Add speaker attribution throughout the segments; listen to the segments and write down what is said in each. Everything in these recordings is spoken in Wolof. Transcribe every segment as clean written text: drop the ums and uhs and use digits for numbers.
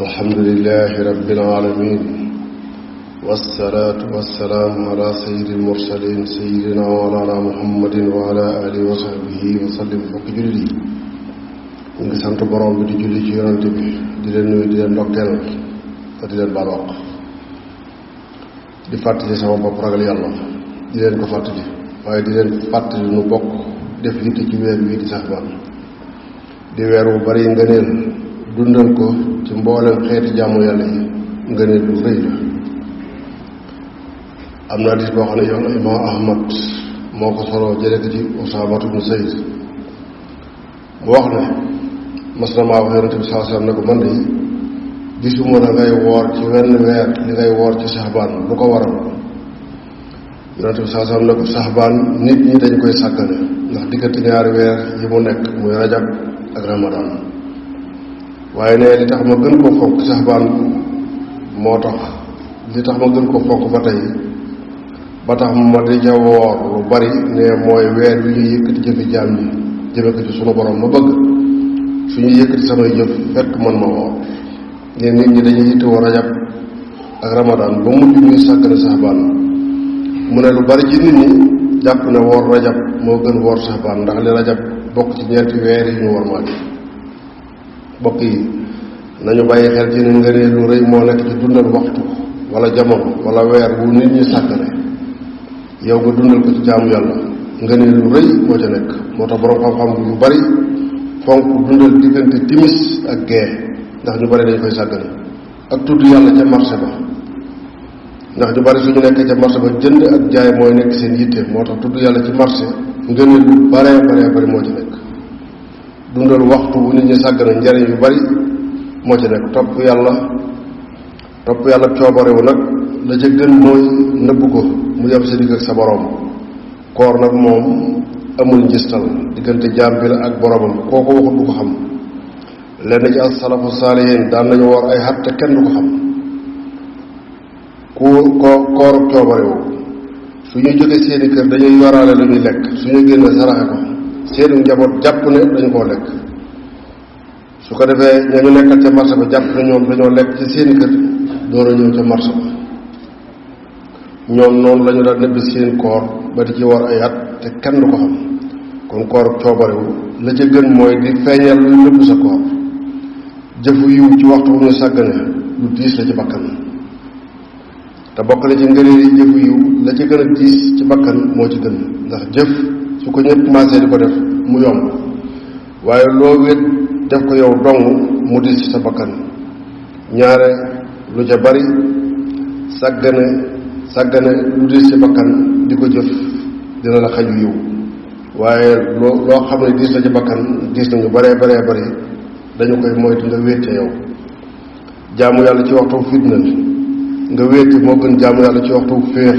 Speaker 1: alhamdulillahi rabbil alamin wassalaatu wassalaamu ala sayyidil mursalin sayyidina wa mawlana muhammadin wa ala alihi wa sahbihi wa sallim. fokki jullit yi ñu ngi sant borom bi di julli ci yonante bi di leen nuyu di leen ndokkeel te di leen baal waq di fàttali sama bopp ragal yàlla di leen ko fàttali waaye di leen fàttali nu bokk def yitte ci weer wi di Saxbaan di weer wu bari ngëneel dundal ko ci mboolem xeeti jàmm yàlla yi ngëneel lu rëy la. am na hadiis boo xam ne yoon imaam Ahmad moo ko soloo jële ko ci Usaamatu bnu Zayd mu wax ne mas na maa wax yonente bi sallallahu alayhi wasallam ne ko man de gisuma la ngay woor ci wenn weer li ngay woor ci Saxbaan lu ko waral. yonente bi sallallahu alayhi wasallam ne ko Saxbaan nit ñi dañ koy sàggane ndax diggante ñaari weer yi mu nekk muy rajab ak ramadaan waaye ne li tax ma gën koo fonk Saxbaan moo tax li tax ma gën koo fonk ba tey ba tax ma di ca woor lu bari ne mooy weer wi ñuy yëkkati jëfi jaam ñi jëme ko ci sunu borom ma bëgg su ñuy yëkkati samay jëf fekk man ma woor ne nit ñi dañuy yittewoo rajab ak ramadaan ba mujj ñuy sàggane Saxbaan mu ne lu bari ci nit ñi jàpp ne woor rajab moo gën woor Saxbaan ndax li rajab bokk ci ñeenti weer yi ñu war maa gi bokk yi nañu bàyyi xel ci ne ngëneel lu rëy moo nekk ci dundal waxtu wala jamono wala weer wu nit ñi sàggane yow nga dundal ko ci jaamu yàlla ngëneel lu rëy moo ca nekk. moo tax boroom xam-xam yu bari fonk dundal diggante timis ak gee ndax ñu bari dañ koy sàggane ak tudd yàlla ca marché ba ndax ñu bari suñu nekkee ca marché ba jënd ak jaay mooy nekk seen yitte moo tax tudd yàlla ci marché ngëneel lu baree bari moo ci nekk. dundal waxtu wu nit ñi sàggane njariñ yu bari moo ci nekk. topp yàlla coobarewu nag la ca gën mooy nëbb ko mu yem sa digg ak sa boroom. koor nag moom amul njistal diggante jaam bi la ak boroomam koo ko waxut du ko xam. lenn ci as-salafu saalihiin daan nañu woor ay xat te kenn du ko xam. kooru coobarewu su ñu jógee seeni kër dañuy yoraale lu ñuy lekk su ñu génne saraxe ko seeni njaboot jàpp ne dañu koo lekk su ko defee ña ñu nekkal ca marché ba jàpp ne ñoom dañoo lekk ci seeni kër door a ñëw ca marché ba ñoom noonu la ñu daan nebbi seen koor ba di ci war ay at te kenn du ko xam. kon koor coobarewu la ca gën mooy di feeñal luy nëbb sa koor. jëfu yiw ci waxtu bu ñu sàggane lu diis la ci bakkan te bokk na ci ngëneel yi jëfu yiw la ci gën a diis ci bakkan moo ci gën ndax jëf su ko ñëpp commencé di ko def mu yomb waaye loo wét def ko yow dong mu diis ci sa bakkan. ñaare lu ca bari sàggane lu diis ci bakkan di ko jëf dina la xaju yiw waaye loo xam ne diis la ci bakkan diis nañu baree bari dañu koy moytu nga wéete yow. jaamu yàlla ci waxtu fitna nga wéete moo gën jaamu yàlla ci waxtu féex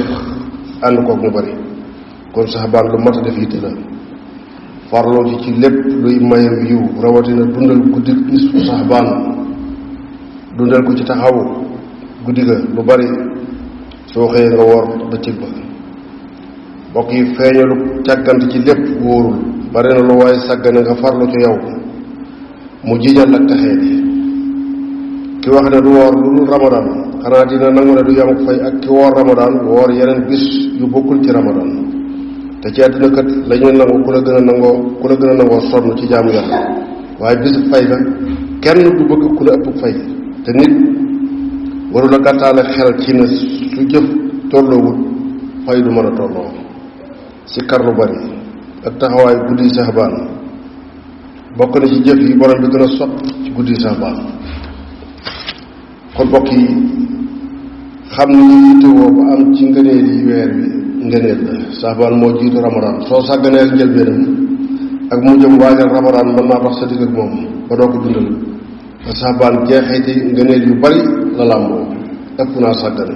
Speaker 1: ànd kook mu bari. kon Saxbaan lu mat a def yitte la farloo ci lépp luy maye yiw rawatina dundal guddi nisfu Saxbaan dundal ko ci taxawu guddi ga lu bari soo xëyee nga woor bëccëg ba. mbokk yi feeñalu càggante ci lépp wóorul bari na lu waaye sàggane nga farlu ci yow mu jiñal ak taxee di ki wax ne du woor lu dul ramadaan xanaa dina nangu ne du yam fay ak ki woor ramadaan woor yeneen bis yu bokkul ci ramadaan te ci àddina kat la ñuy nangu ku la gën a nangoo sonn ci jaamu yàlla waaye bisu fay la kenn du bëgg ku la ëpp fay te nit waru la gàttaale xel ci ne su jëf tolloowut fay du mën a tolloo. si kar lu bari ak taxawaay guddi Saxbaan bokk na ci jëf yi borom bi gën a sopp ci guddi Saxbaan. kon bokk yi xam ni ñu yittewoo ba am ci ngëneel yi weer wi ngëneel la. Saxbaan moo jiitu ramadaan soo sàgganee ak njëlbeenam ak mu jëm waajal ramadaan mën naa dox sa digg ak moom ba doo ko dundal. te Saxbaan jeexiti ngëneel yu bari la làmboo ëpp naa sàggane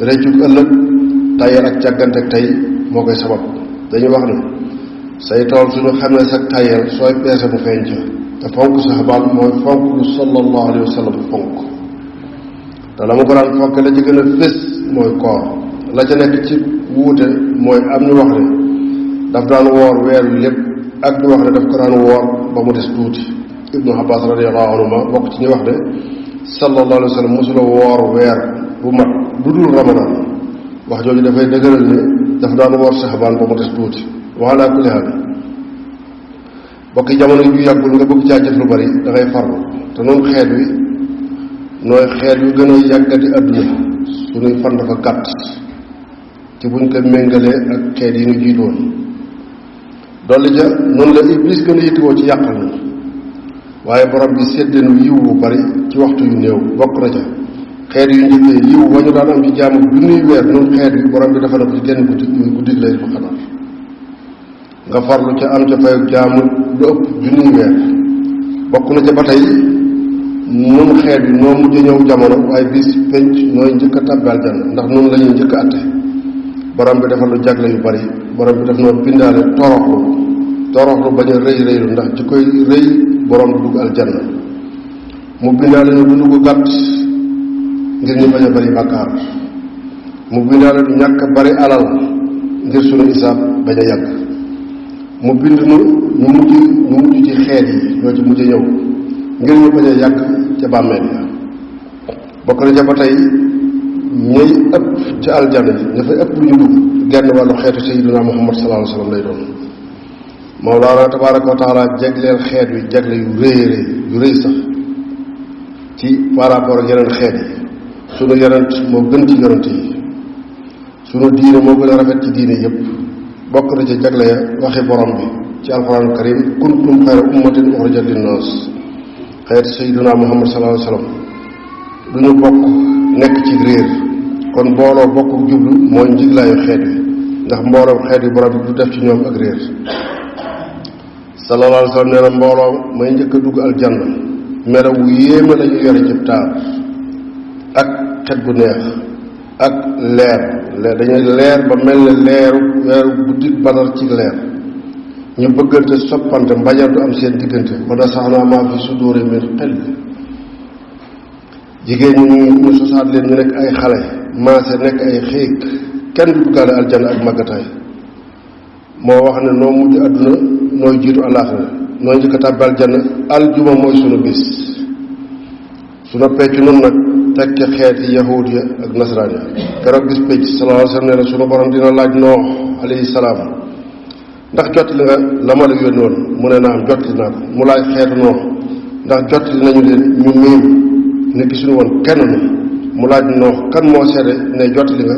Speaker 1: réccug ëllëg tayal ak càggante ak tey moo koy sabab. dañuy wax ne say tool suñu xamee sa tayal sooy peese mu feeñ ca te fonk Saxbaan mooy fonk lu sallallahu alayhi wa sallam fonk te la mu ko daan fonk la ci gën a fés mooy koor. la ca nekk ci wuute mooy am ñu wax ne daf daan woor weer wi lépp ak ñu wax ne daf ko daan woor ba mu des tuuti. Ibnu Abbas radiyallahu anhuma bokk ci ñu wax ne sallallahu alayhi wa sallam mosula woor weer bu mat lu dul ramadaan wax jooju dafay dëgëral ne dafa daan woor saxbaan ba mu des tuuti waxalaa kulli haal bokki jamono yu yàggul nga bëgg caa jëf lu bari da ngay farlu te noonu xeet wi nooy xeet yu gën a yàggati àdduna suñuy fan dafa gàtt ci buñ ko méngalee ak xeet yi ñu jiitoon dolli ja noonu la iblis gën a yittewoo ci yàqal na waaye borom bi séddenu yiw bu bari ci waxtu yu néew bokk na ca xeet yu njëkkee yiw wa ñu daan am ci jaamu junniy weer noonu xeet wi borom bi dafa na ko ci genn guddi muy guddi lay fa xadar nga farlu ca am ca fayu jaamu lu ëpp junniy weer bokk na ca ba tey nun xeet wi noo mujj ñëw jamono waaye bis penc nooy njëkk a tàbbi aljanna ndax noonu la ñuy njëkk a atte borom bi dafa lu jagle yu bari borom bi daf noo bindaale toroxlu bañ a rëy rëylu ndax ci koy rëy borom bi dugg aljanna mu bindaale ñu dund ko gàtt ngir ñu bañ a bari bàkkaar mu bindaale ñu ñàkk bari alal ngir sunu isaab bañ a yàgg mu bind nu ñu mujj ci xeet yi ñoo ci mujj ñëw ngir ñu bañ a yàgg ca bàmmeel ya bokk na ca ba tey ñay ëpp ci aljanna yi ña fay ëpp lu ñu dugg genn wàllu xeetu sayyidina Muhammad sallallahu alayhi wa sallam lay doon Mawlaana tabaaraka wa taala jagleel xeet wi jagle yu rëy sax ci par rapport ak yeneen xeet yi sunu yonent moo gën ci yonent yi sunu diine moo gën a rafet ci diine yépp bokk na ci jagle ya waxi borom bi ci alquran karim kuntum xayra ummatin uxrijat linnaas xeet sayyidina Muhammad sallallahu alayhi wa sallam du ñu bokk nekk ci réer kon mbooloo bokk jublu mooy njiglaayu xeet wi ndax mbooloo xeet wi borom bi du def ci ñoom ak réer sallallahu alayhi wa sallam nee na mbooloo may njëkk a dugg aljanna melaw wu yéeme la ñu yore ci taar ak xet gu neex ak leer dañuy leer ba mel ne weeru guddik Badar ci leer ñu bëggante soppante mbañantu am seen diggante ba da sax naa maa fi suduuri min xill jigéen ñi ñu sosaat leen ñu nekk ay xale maase nekk ay xiig kenn du duggaale aljanna ak màggataay moo wax ne noo mujj àdduna nooy jiitu àllaaxira nooy njëkk a tàbbi aljanna aljuma mooy sunu bis su noppee ci nun nag tekki xeeti yahuud ya ak nasaraan ya keroog bis pécc sallallahu alayhi wa sallam nee na sunu borom dina laaj Noox alayhi salaam ndax jottali nga la ma la yónni woon mu ne naam jottali naa ko mu laaj xeetu Noox ndax jottali nañu leen ñu miim ne gisuñu woon kenn na mu laaj Noox kan moo seede ne jottali nga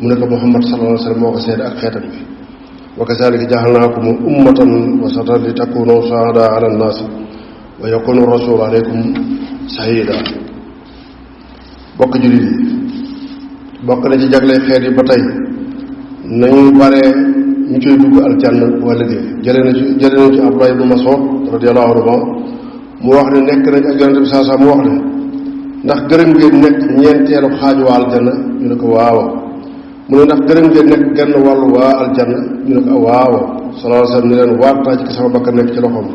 Speaker 1: mu ne ko Muhammad sallallahu alayhi wa sallam moo ko seede ak xeetam bi wa kazalika ja'alnaakum ummatan wasatan li takunu shuhadaa ala nnaasi wa yakuna rasulu alaykum shahida bokk jullit yi bokk na ci jagle xeet yi ba tey nañuy baree ñu koy dugg aljanna boo liggéey jëlee nañ ci Abdullah ibn Mas'ud radiyallahu anhu mu wax ne nekk nañ ak yonente bi saa mu wax ne ndax gërëm ngeen nekk ñeenteelu xaaju waa aljanna ñu ne ko waaw mu ne ndax gërëm ngeen nekk genn wàllu waa aljanna ñu ne ko waaw sallallahu alayhi wa sallam ni leen waat naa ci sama bakkan nekk ci loxoom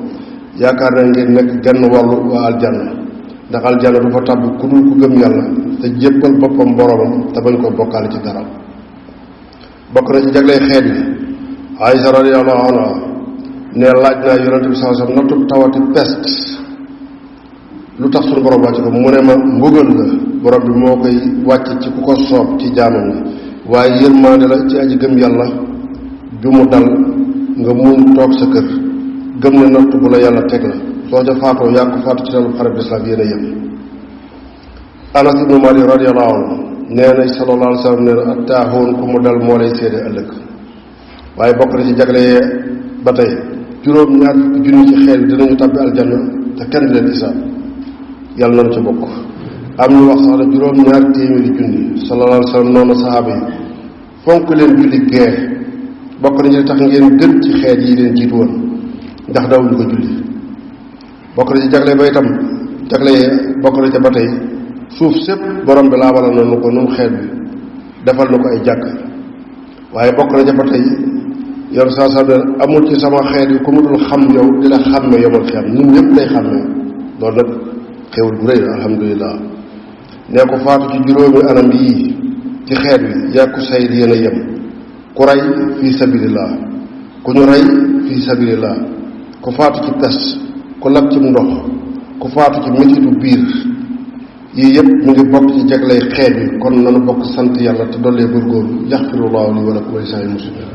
Speaker 1: yaakaar na ngeen nekk genn wàllu waa aljanna ndax aljanna du fa tàbbi ku dul ku gëm yàlla te jébbal boppam boromam te bañ koo bokkaale ci dara bokk na ci jagley xeet yi Aysa radiyallahu anha ne laaj naa yonente bi sallallahu alayhi wa sallam nattu tawati peste lu tax suñu borom wàcc ko mu ne ma mbugal la borom bi moo koy wàcc ci ku ko soob ci jaamam yi waaye yërmaande la ci aji gëm yàlla ju mu dal nga muñ toog sa kër gëm ne natt bu la yàlla teg la soo ca faatoo yaa ko faatu ci telu xarab lislaam yéen a yem Anas ibnu Malik radiyallahu anhu nee na sallallahu alayhi wa sallam nee na attaaxoon ku mu dal moo lay seede ëllëg waaye bokk na ci jagle ba tey juróom-ñaar fukki junni ci xeet bi dinañu tàbbi aljanna te kenn du leen isaab yàlla nañu ci bokk am ñu wax sax ne juróom-ñaar téeméeri junni sallallahu alayhi wa sallam noonu saxaaba yi fonk leen julli gee bokk na ci tax ngeen gën ci xeet yi leen jiitu woon ndax dawuñu ko julli bokk na ci jagle ba itam jagle bokk na ca ba tey suuf sépp borom bi laabalal na nu ko nun xeet bi defal na ko ay jàkk waaye bokk na ca ba tey yow saa saa ne amul ci sama xeet yi ku mu dul xam yow di la xàmme yomal xiyam ñun ñëpp lay xàmme loolu nag xewul bu rëy la alhamdulilah nee ko faatu ci juróomi anam yii ci xeet wi yàkku say yéen a yem ku rey fii sabilillah ku ñu rey fii sabilillah ku faatu ci pes ku lab ci ndox ku faatu ci metitu biir yii yëpp mu ngi bokk ci jaglay xeet bi kon nanu bokk sant yàlla te dollee góorgóorlu yaxfirullahu li wa lakum wa li saa'iril muslimin